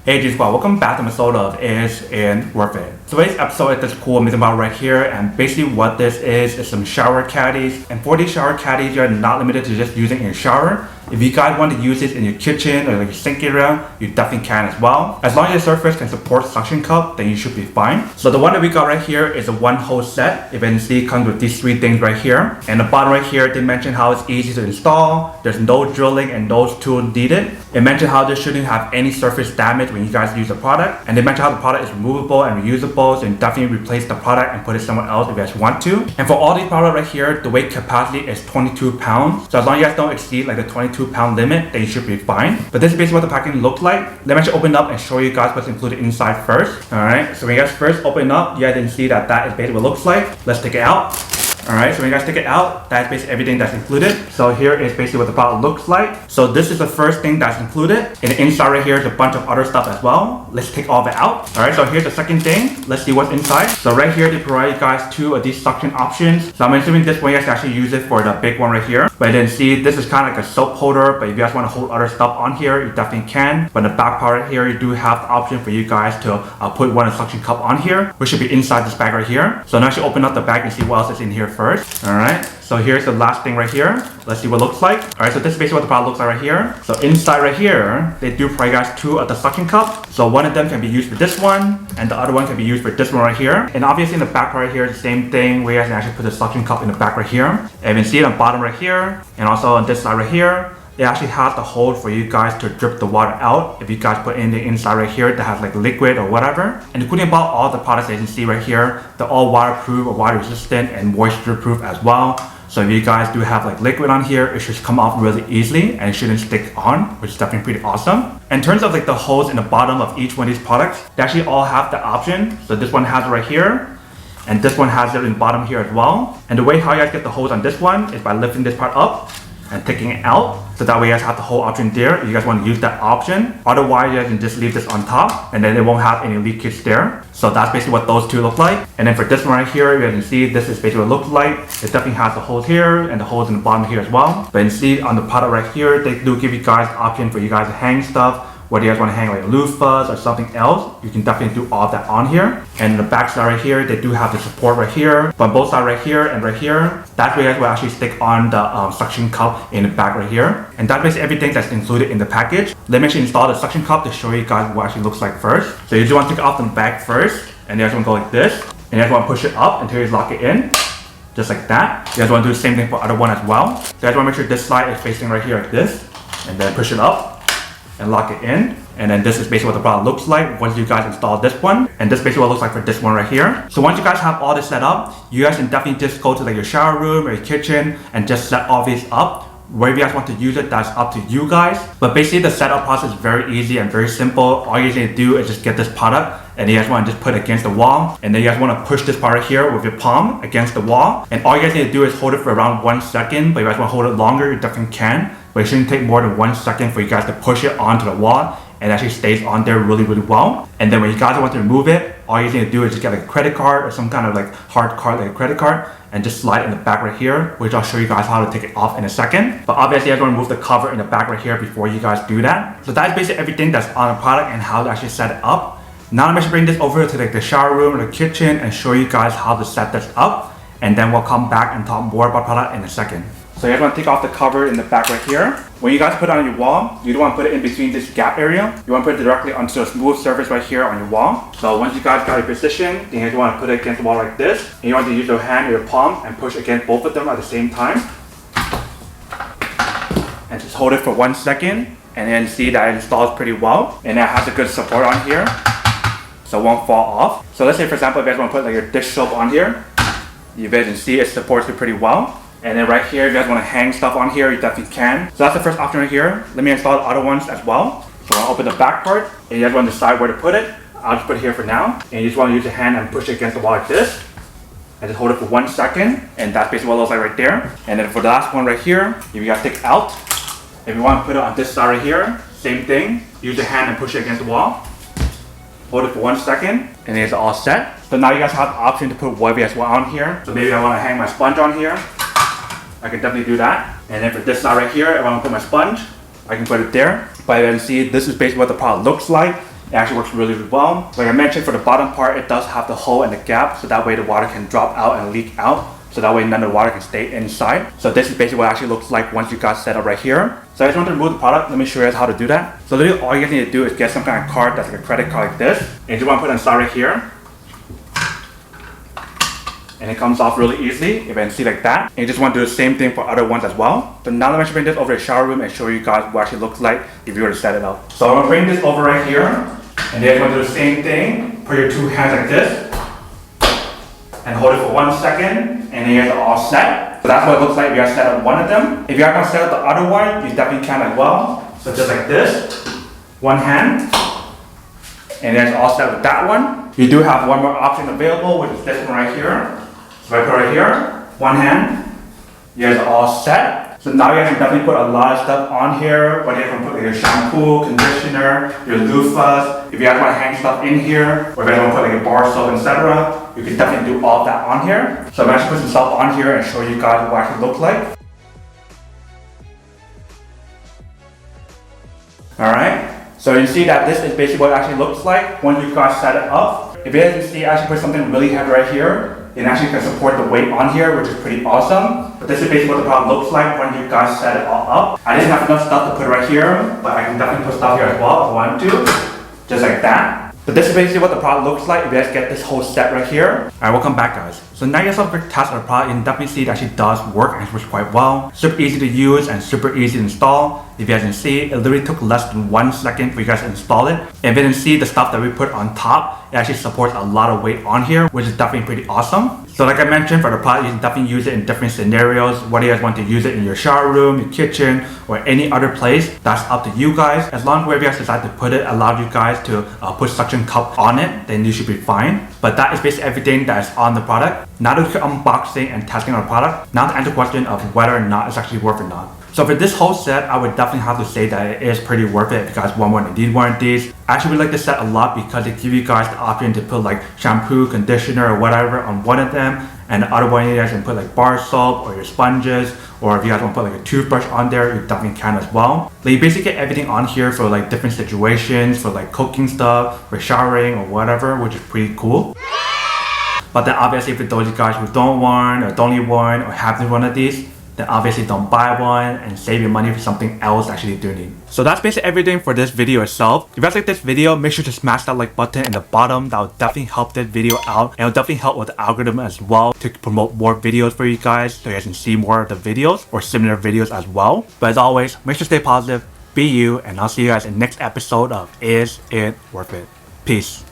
Hey G Squad, welcome back to my episode of Is It Worth It? So today's episode is this cool amazing bottle right here, and basically what this is some shower caddies. And for these shower caddies, you're not limited to just using in your shower. If you guys want to use this in your kitchen or like your sink area, you definitely can as well. As long as your surface can support suction cup, then you should be fine. So the one that we got right here is a one hose set. If you can see, it comes with these three things right here. And the bottom right here, they mention how it's easy to install. There's no drilling and no tools needed. It mentioned how this shouldn't have any surface damage when you guys use the product. And they mention how the product is removable and reusable, so you can definitely replace the product and put it somewhere else if you guys want to. And for all these products right here, the weight capacity is 22 pounds. So as long as you guys don't exceed like the 22-pound limit, then you should be fine. But this is basically what the packaging looks like. Let me actually open up and show you guys what's included inside first. Alright, so when you guys first open up, you guys can see that is basically what it looks like. Let's take it out. Alright, so when you guys take it out, that's basically everything that's included. So here is basically what the bottle looks like. So this is the first thing that's included. And the inside right here is a bunch of other stuff as well. Let's take all of it out. Alright, so here's the second thing. Let's see what's inside. So right here, they provide you guys two of these suction options. So I'm assuming this one you guys can actually use it for the big one right here. But then see, this is kind of like a soap holder, but if you guys want to hold other stuff on here, you definitely can. But in the back part right here, you do have the option for you guys to put one suction cup on here, which should be inside this bag right here. So now I should open up the bag and see what else is in here first. Alright, so here's the last thing right here. Let's see what it looks like. Alright, so this is basically what the product looks like right here. So inside right here, they do provide you guys two of the suction cups. So one of them can be used for this one, and the other one can be used for this one right here. And obviously in the back right here, the same thing, where you guys can actually put the suction cup in the back right here. And you can see it on the bottom right here, and also on this side right here. It actually has the hole for you guys to drip the water out if you guys put in the inside right here that has like liquid or whatever. And the cool thing about all the products that you can see right here, they're all waterproof or water resistant and moisture proof as well. So if you guys do have like liquid on here, it should come off really easily and it shouldn't stick on, which is definitely pretty awesome. In terms of like the holes in the bottom of each one of these products, they actually all have the option. So this one has it right here, and this one has it in the bottom here as well. And the way how you guys get the hose on this one is by lifting this part up and taking it out, so that way you guys have the whole option there if you guys want to use that option. Otherwise, you guys can just leave this on top and then it won't have any leakage there. So that's basically what those two look like. And then for this one right here, you guys can see this is basically what it looks like. It definitely has the holes here and the holes in the bottom here as well. But you can see on the product right here, they do give you guys the option for you guys to hang stuff. Whether you guys want to hang like loofahs or something else, you can definitely do all of that on here. And the back side right here, they do have the support right here. But on both sides right here and right here, that's where you guys will actually stick on the suction cup in the back right here. And that makes everything that's included in the package. Let me actually install the suction cup to show you guys what it actually looks like first. So you just want to take it off the bag first, and you guys want to go like this. And you guys want to push it up until you lock it in. Just like that. You guys want to do the same thing for the other one as well. So you guys want to make sure this side is facing right here like this. And then push it up and lock it in. And then this is basically what the product looks like once you guys install this one. And this is basically what it looks like for this one right here. So once you guys have all this set up, you guys can definitely just go to like your shower room or your kitchen and just set all these up. Wherever you guys want to use it, that's up to you guys. But basically the setup process is very easy and very simple. All you need to do is just get this product and you guys want to just put it against the wall, and then you guys want to push this part right here with your palm against the wall, and all you guys need to do is hold it for around 1 second. But if you guys want to hold it longer, you definitely can, but it shouldn't take more than 1 second for you guys to push it onto the wall, and it actually stays on there really well. And then when you guys want to remove it, all you need to do is just get like a credit card or some kind of like hard card like a credit card and just slide it in the back right here, which I'll show you guys how to take it off in a second. But obviously you guys want to remove the cover in the back right here before you guys do that. So that's basically everything that's on the product and how to actually set it up. Now I'm going to bring this over to like the shower room or the kitchen and show you guys how to set this up, and then we'll come back and talk more about product in a second. So you guys want to take off the cover in the back right here. When you guys put it on your wall, you don't want to put it in between this gap area. You want to put it directly onto a smooth surface right here on your wall. So once you guys got your position, then you guys want to put it against the wall like this. And you want to use your hand or your palm and push against both of them at the same time. And just hold it for 1 second. And then see that it installs pretty well. And it has a good support on here, so it won't fall off. So let's say for example, if you guys want to put like your dish soap on here, you guys can see it supports it pretty well. And then right here, if you guys want to hang stuff on here, you definitely can. So that's the first option right here. Let me install the other ones as well. So I'll open the back part, and you guys want to decide where to put it. I'll just put it here for now. And you just want to use your hand and push it against the wall like this. And just hold it for 1 second. And that's basically what it looks like right there. And then for the last one right here, if you guys take it out, if you want to put it on this side right here, same thing. Use your hand and push it against the wall. Hold it for 1 second, and it's all set. So now you guys have the option to put whatever you guys want on here. So maybe I want to hang my sponge on here. I can definitely do that. And then for this side right here, if I want to put my sponge, I can put it there. But as you can see, this is basically what the product looks like. It actually works really, really well. Like I mentioned, for the bottom part, it does have the hole and the gap, so that way the water can drop out and leak out. So that way none of the water can stay inside. So this is basically what it actually looks like once you got set up right here. So I just want to remove the product. Let me show you guys how to do that. So literally all you guys need to do is get some kind of card that's like a credit card like this. And you just want to put it inside right here. And it comes off really easily, if you can see like that. And you just want to do the same thing for other ones as well. So now let me bring this over to the shower room and show you guys what it actually looks like if you were to set it up. So I'm going to bring this over right here. And then you're going to do the same thing. Put your two hands like this. And hold it for 1 second, and then you guys are all set. So that's what it looks like if you guys set up one of them. If you are going to set up the other one, you definitely can as well. So just like this, one hand, and then it's all set with that one. You do have one more option available, which is this one right here. So I put it right here, one hand, you guys are all set. So now you guys can definitely put a lot of stuff on here, whether you can put like your shampoo, conditioner, your loofahs. If you guys want to hang stuff in here, or if you guys want to put like a bar soap, etc., you can definitely do all of that on here. So I'm actually put some stuff on here and show you guys what it actually looks like. Alright, so you see that this is basically what it actually looks like when you guys set it up. If you guys can see, I actually put something really heavy right here. It actually can support the weight on here, which is pretty awesome. But this is basically what the product looks like when you guys set it all up. I didn't have enough stuff to put right here, but I can definitely put stuff here as well if I want to. Just like that. But this is basically what the product looks like if you guys get this whole set right here. Alright, welcome back guys. So now you guys have a quick test of the product. You can definitely see it actually does work and it works quite well. Super easy to use and super easy to install. If you guys can see, it literally took less than 1 second for you guys to install it. And if you can see the stuff that we put on top, it actually supports a lot of weight on here, which is definitely pretty awesome. So like I mentioned, for the product, you can definitely use it in different scenarios. Whether you guys want to use it in your shower room, your kitchen, or any other place, that's up to you guys. As long as wherever you guys decide to put it allows you guys to put suction cup on it, then you should be fine. But that is basically everything that is on the product. Now that we're unboxing and testing our product, now to answer the question of whether or not it's actually worth it or not. So for this whole set, I would definitely have to say that it is pretty worth it if you guys want one of these warranties. I actually really like this set a lot because it gives you guys the option to put like shampoo, conditioner, or whatever on one of them. And the other one you guys can put like bar soap or your sponges, or if you guys want to put like a toothbrush on there, you definitely can as well. Like you basically get everything on here for like different situations, for like cooking stuff, for showering or whatever, which is pretty cool. But then obviously for those of you guys who don't want, or don't need one, or have one of these, then obviously don't buy one and save your money for something else actually do need. So that's basically everything for this video itself. If you guys like this video, make sure to smash that like button in the bottom. That will definitely help this video out, and it will definitely help with the algorithm as well to promote more videos for you guys, so you guys can see more of the videos or similar videos as well. But as always, make sure to stay positive, be you, and I'll see you guys in the next episode of Is It Worth It? Peace.